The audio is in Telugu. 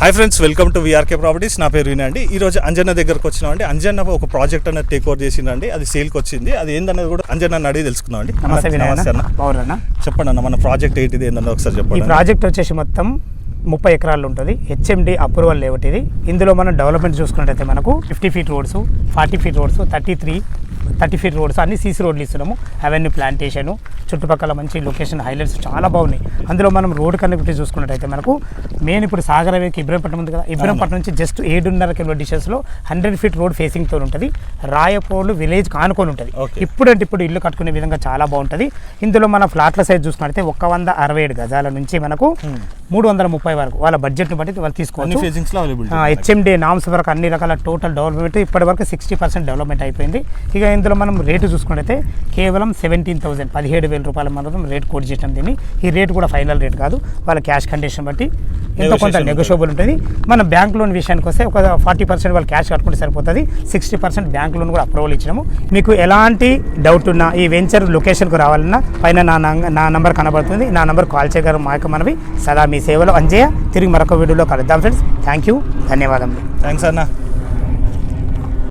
Hi friends, welcome to VRK properties. నా పేరు వినా అండి. ఈరోజు అంజన్న దగ్గరకు వచ్చినామండి. అంజన్న ఒక ప్రాజెక్ట్ అనేది టేక్ ఓవర్ చేసిందండి. అది సేల్కి వచ్చింది. అది ఏందనేది కూడా అంజన్న అడిగి తెలుసుకుందాం అండి. నమస్తే అన్న. చెప్పండి అన్న, మన ప్రాజెక్ట్ ఏంటిది ఏంటన్నా ఒకసారి చెప్పండి. ఈ ప్రాజెక్ట్ వచ్చేసి మొత్తం 30 ఎకరాలు ఉంటుంది. హెచ్ఎండి అప్రూవల్ లేవట్ ఇది. ఇందులో మనం డెవలప్మెంట్ చూసుకున్నట్టయితే మనకు 50 feet roads, 40 feet roads, 30 feet roads అన్ని సీసీ రోడ్లు ఇస్తున్నాము. అవెన్యూ ప్లాంటేషన్, చుట్టుపక్కల మంచి లొకేషన్ హైలైట్స్ చాలా బాగున్నాయి. అందులో మనం రోడ్ కనెక్టివిటీ చూసుకున్నట్టయితే మనకు మెయిన్ ఇప్పుడు సాగర్ హైవేకి ఇబ్రహంపట్నం ఉంది కదా, ఇబ్రహంపట్నం నుంచి జస్ట్ 7.5 కిలో డిస్టెన్స్లో 100 ఫీట్ రోడ్ ఫేసింగ్తో ఉంటుంది. రాయపోలు విలేజ్ కానుకొని ఉంటుంది. ఇప్పుడు ఇల్లు కట్టుకునే విధంగా చాలా బాగుంటుంది. ఇందులో మన ఫ్లాట్ల సైజ్ చూసుకున్నట్టయితే 167 గజాల నుంచి మనకు 330 వరకు వాళ్ళ బడ్జెట్ని బట్టి వాళ్ళు తీసుకోవచ్చు. హెచ్ఎండి నామ్స్ వరకు అన్ని రకాల టోటల్ డెవలప్మెంట్ ఇప్పటి వరకు 60% డెవలప్మెంట్ అయిపోయింది. ఇక ఇందులో మనం రేటు చూసుకున్నట్టయితే కేవలం 17,000 17,000 రూపాయల మనం రేట్ కోట్ చేసాం. దీన్ని ఈ రేట్ కూడా ఫైనల్ రేట్ కాదు, వాళ్ళ క్యాష్ కండిషన్ బట్టి ఎంతో కొంత నెగోషియబుల్ ఉంటుంది. మనం బ్యాంక్ లోన్ విషయానికి వస్తే ఒక 40% వాళ్ళు క్యాష్ కట్టుకుంటే సరిపోతుంది. 60% బ్యాంక్ లోన్ కూడా అప్రూవల్ ఇచ్చినాము. మీకు ఎలాంటి డౌట్ ఉన్నా ఈ వెంచర్ లొకేషన్కు రావాలన్నా పైన నా నంబర్ కనబడుతుంది. నా నంబర్ కాల్ చేయగలరు. మనవి సదా మీ సేవలో అంజయ్య. తిరిగి మరొక వీడియోలో కలుద్దాం ఫ్రెండ్స్. థ్యాంక్ యూ, ధన్యవాదములు. థ్యాంక్స్ అన్న.